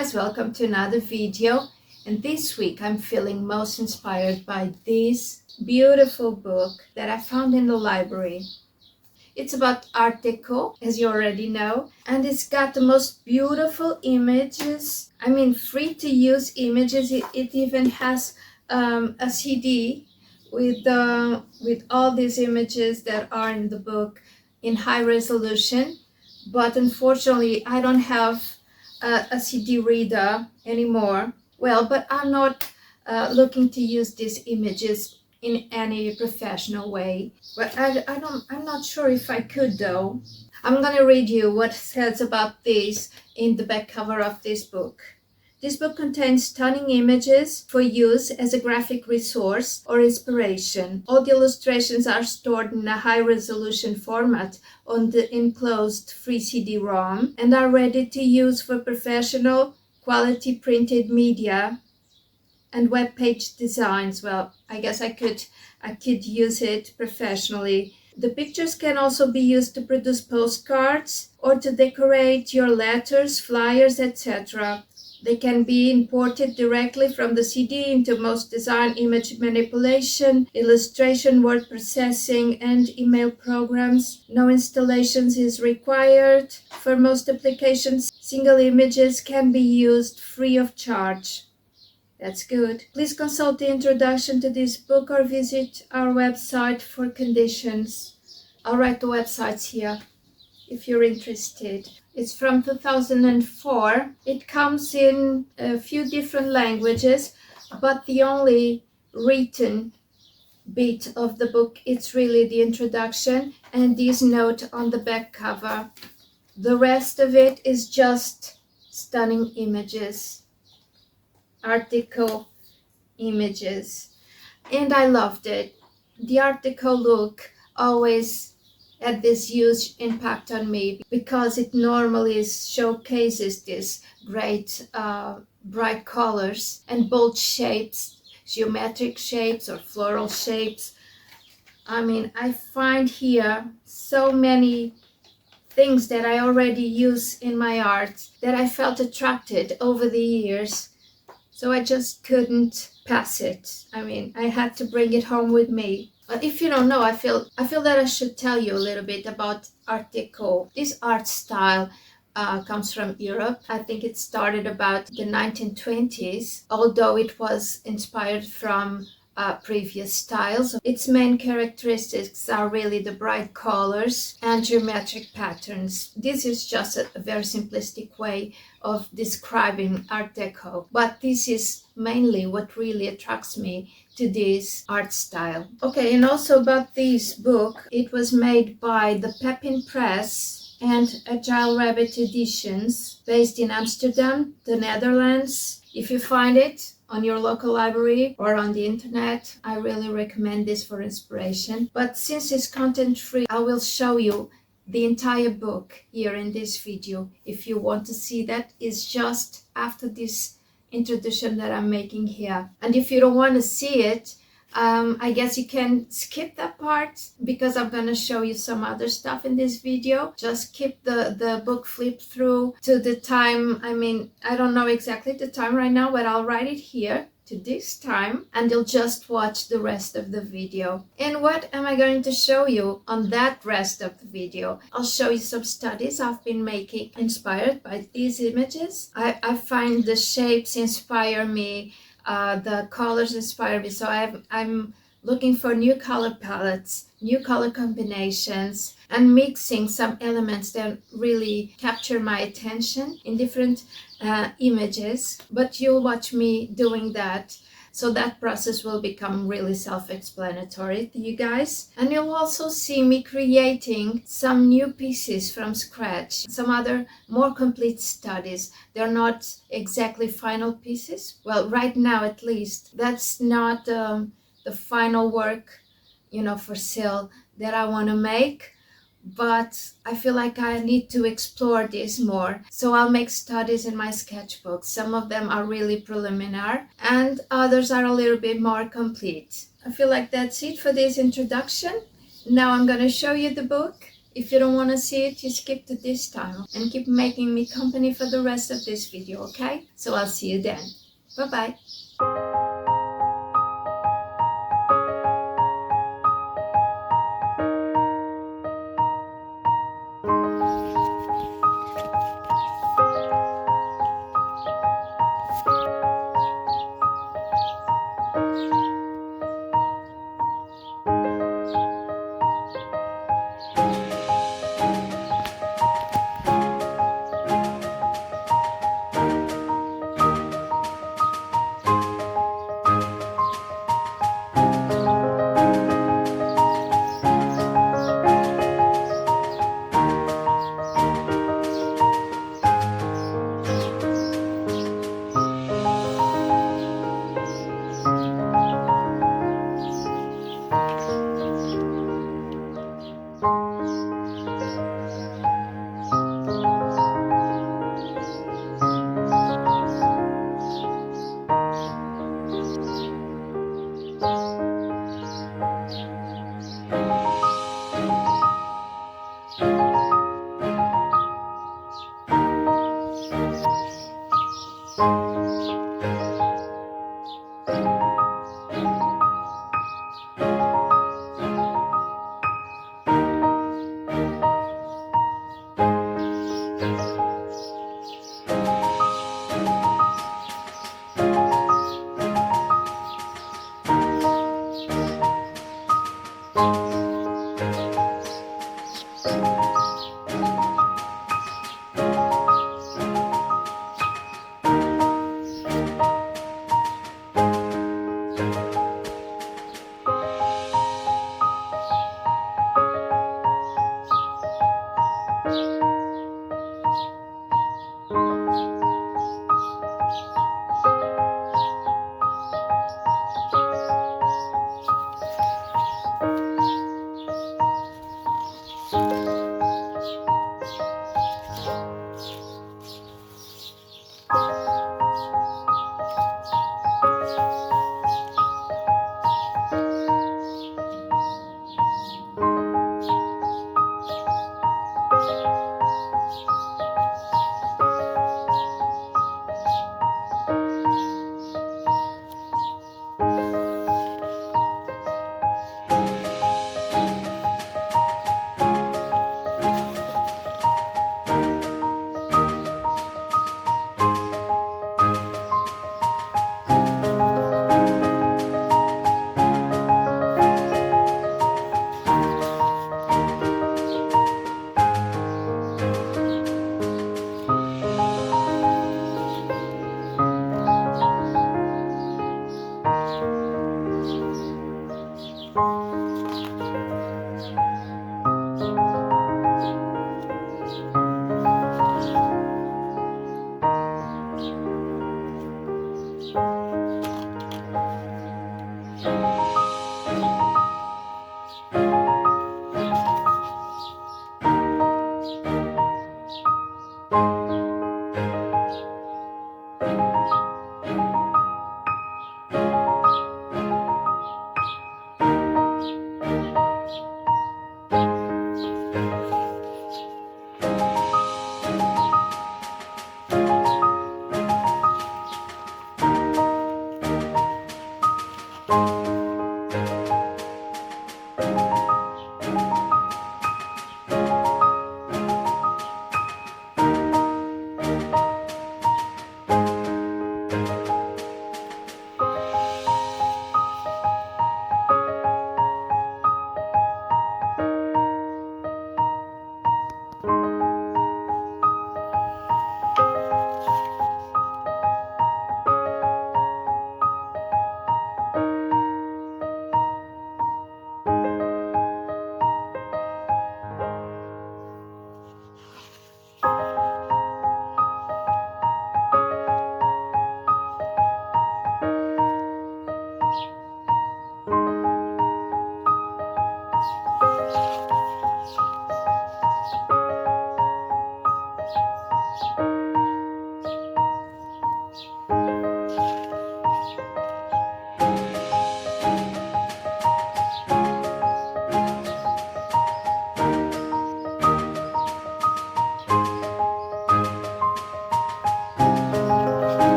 guys, welcome to another video. And this week I'm feeling most inspired by this beautiful book that I found in the library. It's about Art Deco, as you already know, and it's got the most beautiful images. I mean, free to use images. It even has a CD with all these images that are in the book in high resolution. But unfortunately, I don't have a CD reader anymore. Well, but I'm not looking to use these images in any professional way. But I'm not sure if I could though. I'm gonna read you what it says about this in the back cover of this book. This book contains stunning images for use as a graphic resource or inspiration. All the illustrations are stored in a high-resolution format on the enclosed free CD-ROM and are ready to use for professional quality printed media and web page designs. Well, I guess I could use it professionally. The pictures can also be used to produce postcards or to decorate your letters, flyers, etc. They can be imported directly from the CD into most design, image manipulation, illustration, word processing, and email programs. No installations is required. For most applications, single images can be used free of charge. That's good. Please consult the introduction to this book or visit our website for conditions. I'll write the websites here if you're interested. It's from 2004. It comes in a few different languages, but the only written bit of the book, it's really the introduction and this note on the back cover. The rest of it is just stunning images, Art Deco images. And I loved it. The Art Deco look always had this huge impact on me because it normally showcases these great bright colors and bold shapes, geometric shapes or floral shapes. I mean, I find here so many things that I already use in my art that I felt attracted over the years. So I just couldn't pass it. I mean, I had to bring it home with me. But if you don't know, I feel that I should tell you a little bit about Art Deco. This art style comes from Europe. I think it started about the 1920s, although it was inspired from previous styles. Its main characteristics are really the bright colors and geometric patterns. This is just a very simplistic way of describing Art Deco, but this is mainly what really attracts me to this art style. Okay, and also about this book, it was made by the Pepin Press and Agile Rabbit Editions, based in Amsterdam, the Netherlands. If you find it on your local library or on the internet, I really recommend this for inspiration. But since it's content free, I will show you the entire book here in this video. If you want to see that, it's just after this introduction that I'm making here. And if you don't want to see it, I guess you can skip that part because I'm going to show you some other stuff in this video. Just keep the book flip through to the time. I mean, I don't know exactly the time right now, but I'll write it here to this time and you'll just watch the rest of the video. And what am I going to show you on that rest of the video? I'll show you some studies I've been making inspired by these images. I find the shapes inspire me. The colors inspire me, so I'm looking for new color palettes, new color combinations, and mixing some elements that really capture my attention in different images. But you'll watch me doing that, so that process will become really self-explanatory to you guys. And you'll also see me creating some new pieces from scratch, some other more complete studies. They're not exactly final pieces. Well, right now at least, that's not the final work, you know, for sale that I want to make. But I feel like I need to explore this more. So I'll make studies in my sketchbook. Some of them are really preliminary and others are a little bit more complete. I feel like that's it for this introduction. Now I'm going to show you the book. If you don't want to see it, you skip to this time and keep making me company for the rest of this video, okay? So I'll see you then. Bye-bye.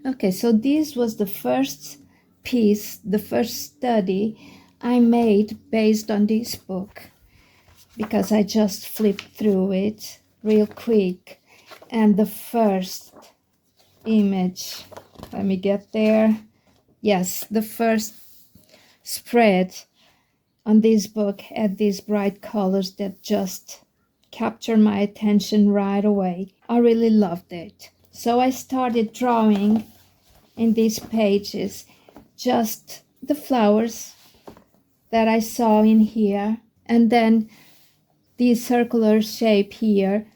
Okay, so this was the first piece, the first study I made based on this book, because I just flipped through it real quick. And the first image, let me get there. Yes, the first spread on this book had these bright colors that just captured my attention right away. I really loved it. So I started drawing in these pages just the flowers that I saw in here, and then this circular shape here,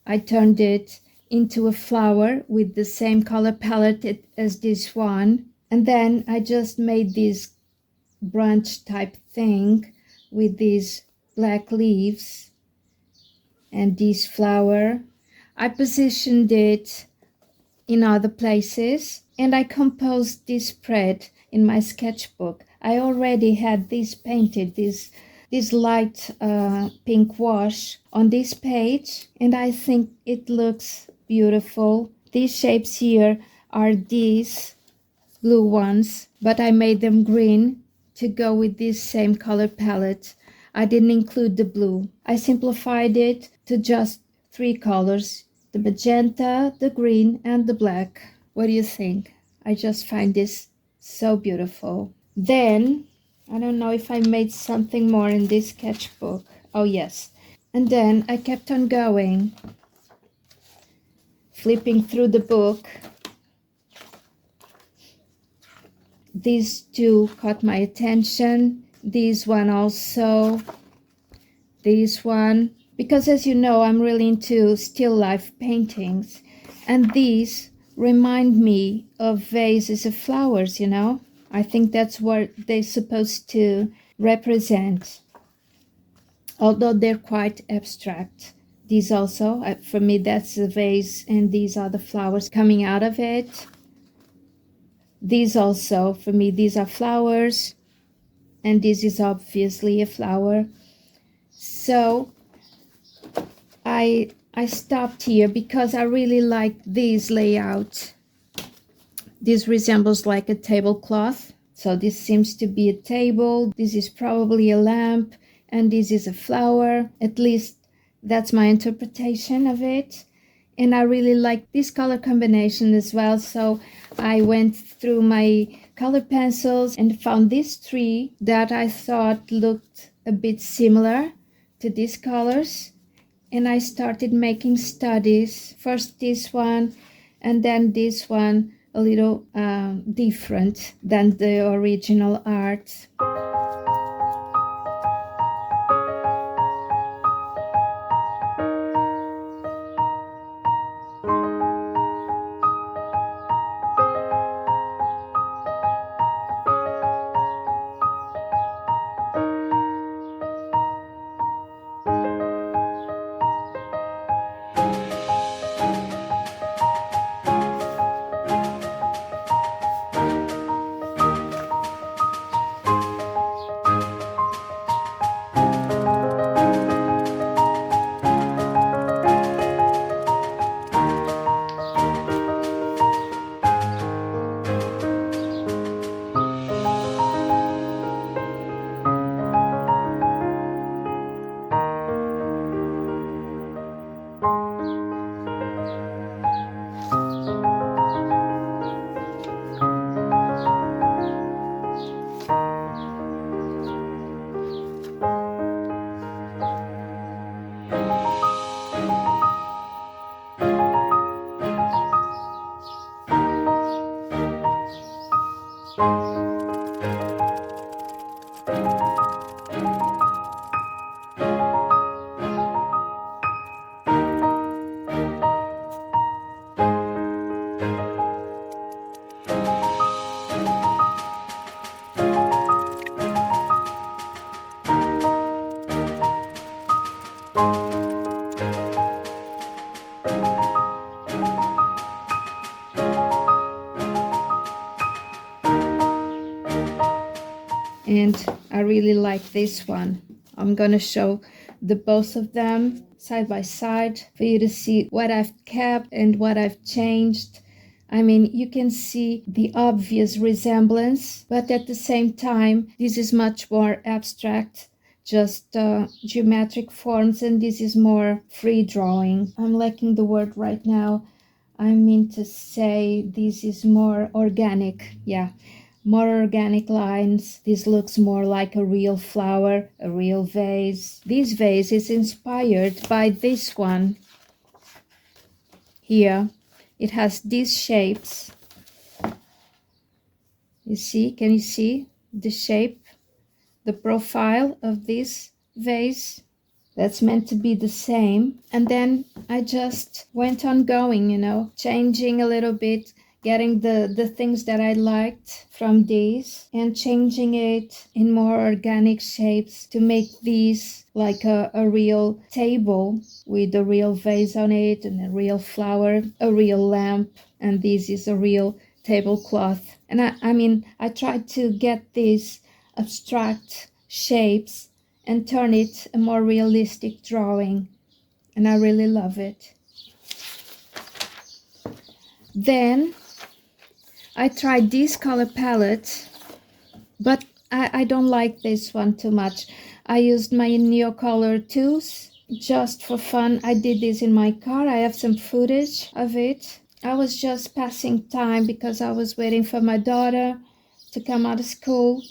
I turned it into a flower with the same color palette as this one, and then I just made this branch type thing with these black leaves and this flower. I positioned it in other places, and I composed this spread in my sketchbook. I already had this painted, this light pink wash on this page, and I think it looks beautiful. These shapes here are these blue ones, but I made them green to go with this same color palette. I didn't include the blue. I simplified it to just 3 colors: the magenta, the green, and the black. What do you think? I just find this so beautiful. Then, I don't know if I made something more in this sketchbook. Oh, yes. And then I kept on going, flipping through the book. These two caught my attention. This one also. This one. Because as you know, I'm really into still life paintings. And these remind me of vases of flowers, you know. I think that's what they're supposed to represent, although they're quite abstract. These also, for me, that's the vase, and these are the flowers coming out of it. These also, for me, these are flowers, and this is obviously a flower. So I stopped here because I really like this layout. This resembles like a tablecloth. So this seems to be a table. This is probably a lamp, and this is a flower. At least that's my interpretation of it. And I really like this color combination as well. So I went through my color pencils and found these 3 that I thought looked a bit similar to these colors. And I started making studies. First this one, and then this one, a little different than the original art. And I really really like this one. I'm gonna show the both of them side by side for you to see what I've kept and what I've changed. I mean, you can see the obvious resemblance, but at the same time, this is much more abstract, just geometric forms, and this is more free drawing. I'm lacking the word right now. I mean to say this is more organic. Yeah, more organic lines. This looks more like a real flower, a real vase. This vase is inspired by this one here. It has these shapes. You see, can you see the shape, the profile of this vase? That's meant to be the same. And then I just went on going, you know, changing a little bit, getting the things that I liked from these and changing it in more organic shapes to make these like a real table with a real vase on it and a real flower, a real lamp, and this is a real tablecloth. And I mean, I tried to get these abstract shapes and turn it a more realistic drawing, and I really love it. Then I tried this color palette, but I don't like this one too much. I used my Neocolor tools just for fun. I did this in my car. I have some footage of it. I was just passing time because I was waiting for my daughter to come out of school.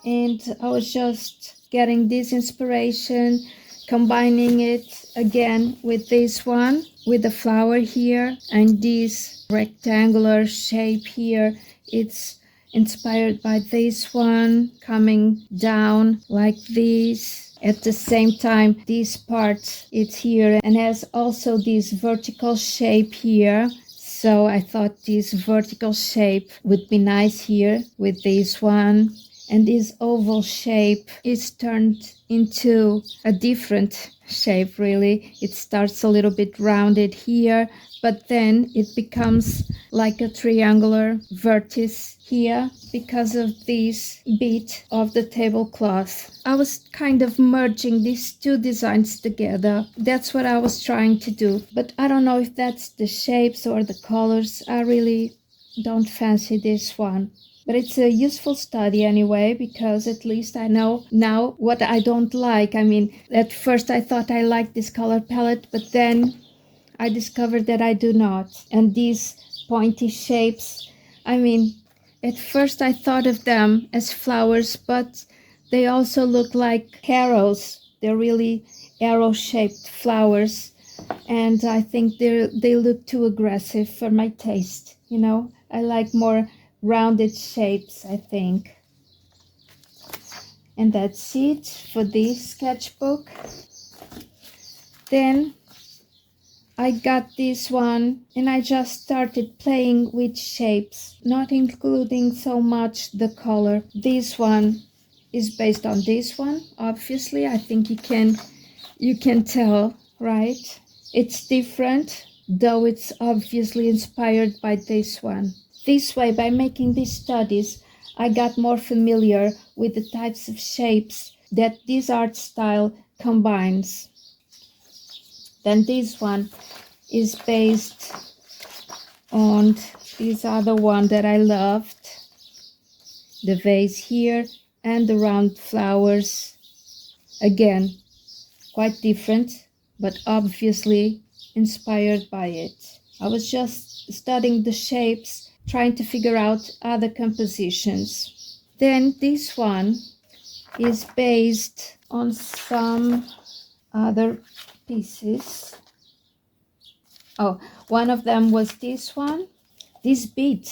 And I was just getting this inspiration, combining it again with this one, with the flower here and this rectangular shape here. It's inspired by this one coming down like this. At the same time, this part is here and has also this vertical shape here. So I thought this vertical shape would be nice here with this one. And this oval shape is turned into a different shape, really. It starts a little bit rounded here, but then it becomes like a triangular vertex here because of this bit of the tablecloth. I was kind of merging these two designs together. That's what I was trying to do. But I don't know if that's the shapes or the colors. I really don't fancy this one. But it's a useful study anyway, because at least I know now what I don't like. I mean, at first I thought I liked this color palette, but then I discovered that I do not. And these pointy shapes, I mean, at first I thought of them as flowers, but they also look like arrows. They're really arrow-shaped flowers. And I think they look too aggressive for my taste, you know. I like more rounded shapes, I think. And that's it for this sketchbook. Then I got this one and I just started playing with shapes, not including so much the color. This one is based on this one, obviously. I think you can tell, right? It's different, though it's obviously inspired by this one. This way, by making these studies, I got more familiar with the types of shapes that this art style combines. Then this one is based And these are the one that I loved. The vase here and the round flowers. Again, quite different, but obviously inspired by it. I was just studying the shapes, trying to figure out other compositions. Then this one is based on some other pieces. Oh, one of them was this one, this bead.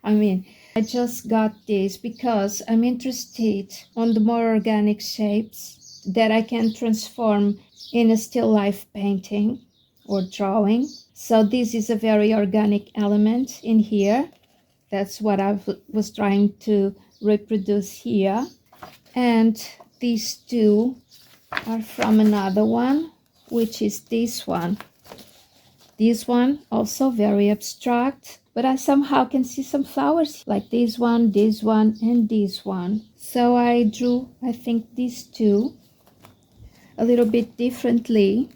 I mean, I just got this because I'm interested on the more organic shapes that I can transform in a still life painting or drawing. So this is a very organic element in here. That's what I was trying to reproduce here. And these two are from another one, which is this one. This one also very abstract, but I somehow can see some flowers like this one, and this one. So I drew, I think, these two a little bit differently,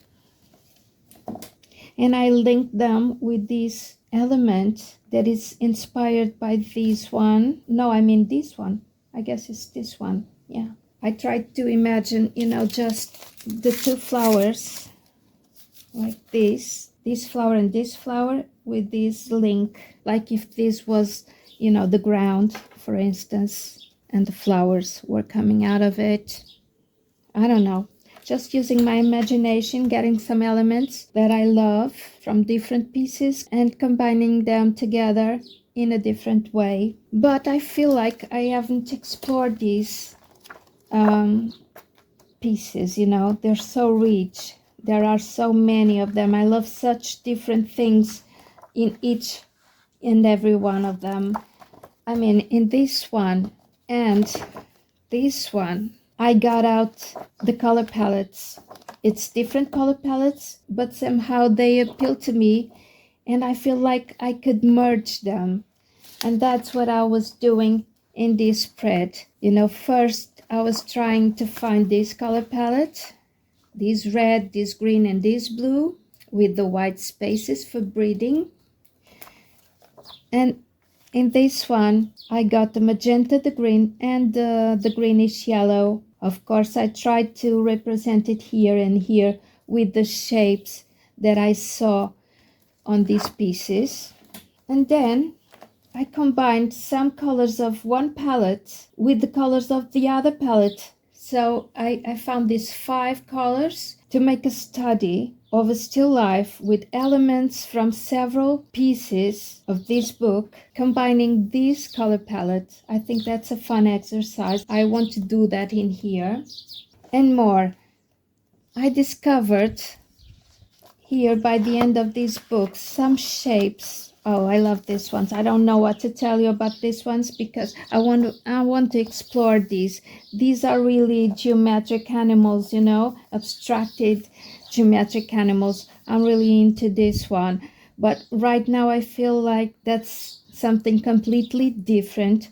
and I linked them with this element that is inspired by this one. No, I mean this one. I guess it's this one. Yeah. I tried to imagine, just the two flowers like this flower and this flower with this link, like if this was, the ground, for instance, and the flowers were coming out of it. I don't know. Just using my imagination, getting some elements that I love from different pieces and combining them together in a different way. But I feel like I haven't explored these pieces, they're so rich. There are so many of them. I love such different things in each and every one of them. I mean, in this one and this one, I got out the color palettes. It's different color palettes, but somehow they appeal to me, and I feel like I could merge them. And that's what I was doing in this spread. First I was trying to find this color palette, this red, this green, and this blue, with the white spaces for breathing. And in this one, I got the magenta, the green, and the greenish yellow. Of course, I tried to represent it here and here with the shapes that I saw on these pieces. And then I combined some colors of one palette with the colors of the other palette. So I found these 5 colors to make a study of a still life with elements from several pieces of this book, combining this color palette. I think that's a fun exercise. I want to do that in here. And more. I discovered here by the end of this book some shapes. Oh, I love these ones. I don't know what to tell you about these ones because I want to explore these. These are really geometric animals, abstracted geometric animals. I'm really into this one. But right now I feel like that's something completely different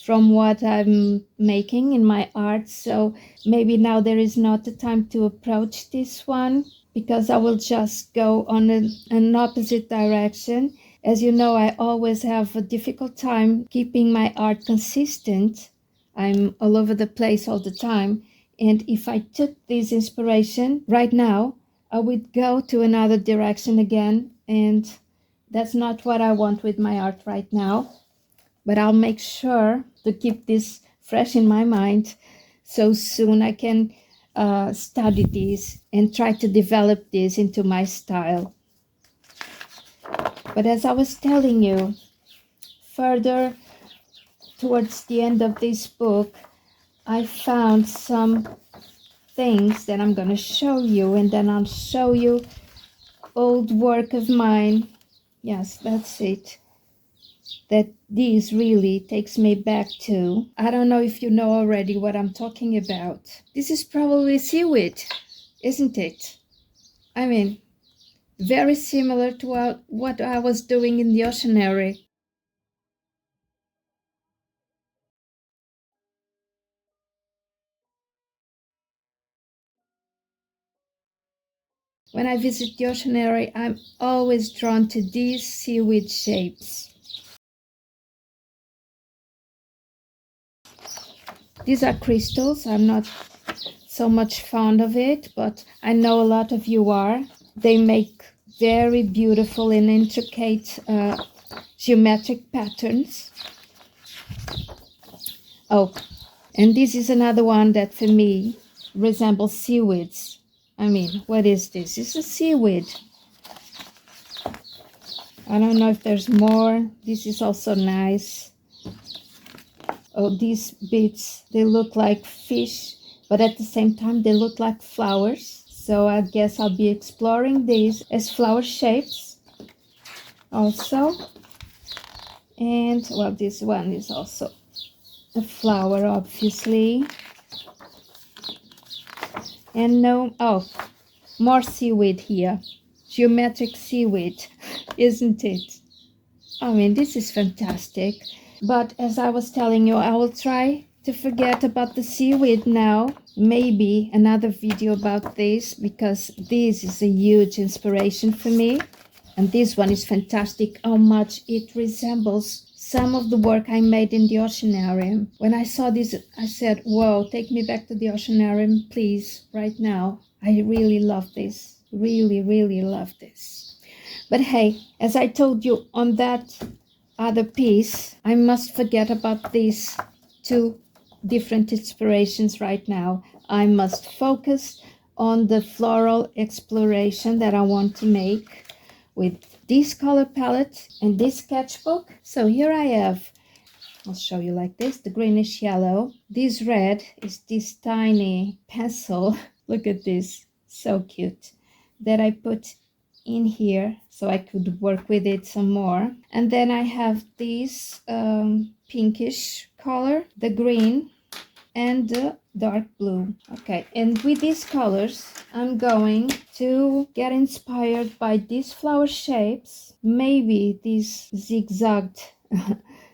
from what I'm making in my art. So maybe now there is not the time to approach this one, because I will just go on an opposite direction. As you know, I always have a difficult time keeping my art consistent. I'm all over the place all the time. And if I took this inspiration right now, I would go to another direction again. And that's not what I want with my art right now. But I'll make sure to keep this fresh in my mind so soon I can study this and try to develop this into my style. But as I was telling you, further towards the end of this book, I found some things that I'm going to show you, and then I'll show you old work of mine. Yes, that's it. That this really takes me back to. I don't know if you know already what I'm talking about. This is probably seaweed, isn't it? I mean, very similar to what I was doing in the oceanary. when I visit the oceanary, I'm always drawn to these seaweed shapes. These are crystals. I'm not so much fond of it, but I know a lot of you are. They make very beautiful and intricate geometric patterns. Oh, and this is another one that for me resembles seaweeds. I mean, what is this? It's a seaweed. I don't know if there's more. This is also nice. Oh, these bits, they look like fish, but at the same time they look like flowers. So I guess I'll be exploring these as flower shapes also. And well, this one is also a flower, obviously. And no, oh, more seaweed here. Geometric seaweed, isn't it? I mean, this is fantastic. But as I was telling you, I will try to forget about the seaweed now. Maybe another video about this, because this is a huge inspiration for me. And this one is fantastic, how much it resembles some of the work I made in the oceanarium. When I saw this, I said, whoa, take me back to the oceanarium, please, right now. I really love this. Really, really love this. But hey, as I told you on that other piece, I must forget about these two different inspirations right now. I must focus on the floral exploration that I want to make with this color palette and this sketchbook. So here I have, I'll show you like this, the greenish yellow. This red is this tiny pencil. Look at this, so cute, that I put in here so I could work with it some more. And then I have this pinkish color, the green, and the dark blue. Okay, and with these colors I'm going to get inspired by these flower shapes, maybe these zigzagged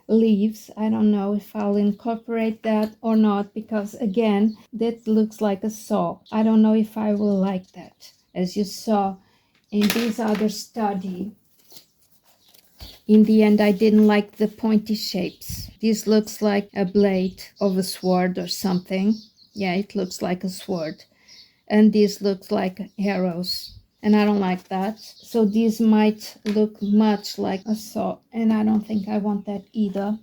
leaves. I don't know if I'll incorporate that or not, because again, that looks like a saw. I don't know if I will like that. As you saw in this other study, in the end I didn't like the pointy shapes. This looks like a blade of a sword or something. Yeah, it looks like a sword. And this looks like arrows, and I don't like that. So these might look much like a saw, and I don't think I want that either.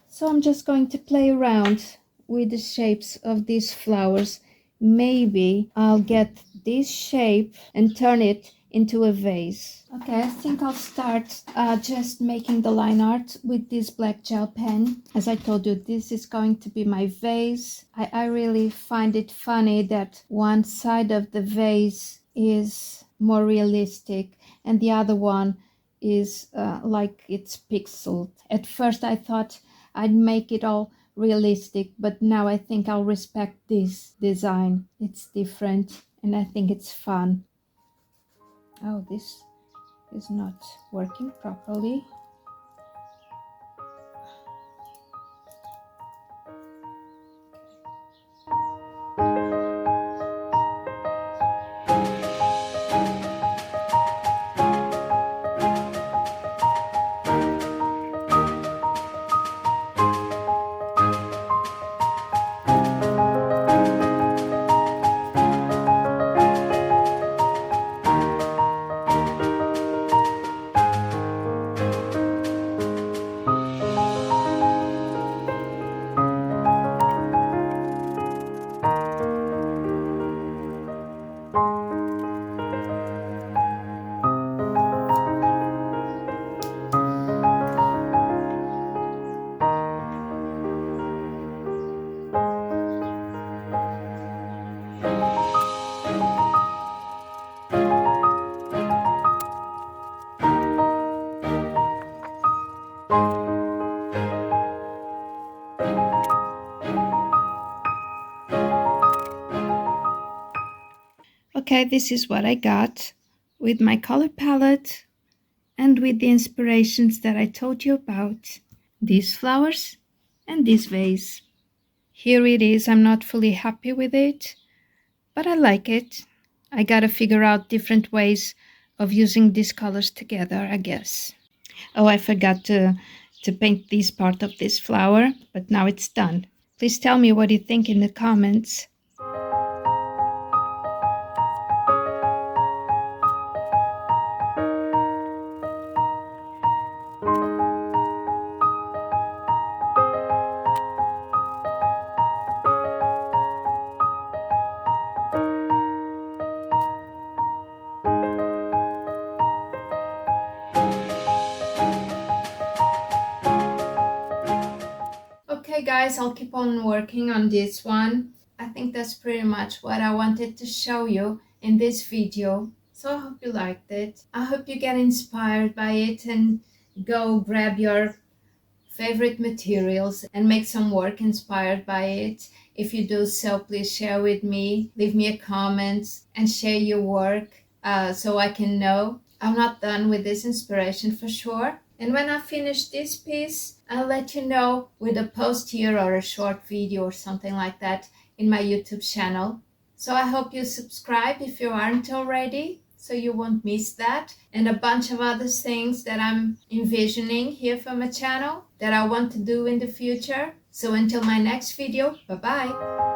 So I'm just going to play around with the shapes of these flowers. Maybe I'll get this shape and turn it into a vase. Okay, I think I'll start just making the line art with this black gel pen. As I told you, this is going to be my vase. I really find it funny that one side of the vase is more realistic and the other one is like it's pixeled. At first I thought I'd make it all realistic, but now I think I'll respect this design. It's different and I think it's fun. Oh, this is not working properly. Okay, this is what I got with my color palette and with the inspirations that I told you about. These flowers and this vase. Here it is. I'm not fully happy with it, but I like it. I gotta figure out different ways of using these colors together, I guess. Oh, I forgot to paint this part of this flower, but now it's done. Please tell me what you think in the comments. Okay guys, I'll keep on working on this one. I think that's pretty much what I wanted to show you in this video. So I hope you liked it. I hope you get inspired by it and go grab your favorite materials and make some work inspired by it. If you do so, please share with me, leave me a comment and share your work so I can know I'm not done with this inspiration for sure. And when I finish this piece, I'll let you know with a post here or a short video or something like that in my YouTube channel. So I hope you subscribe if you aren't already, so you won't miss that, and a bunch of other things that I'm envisioning here for my channel that I want to do in the future. So until my next video, bye bye.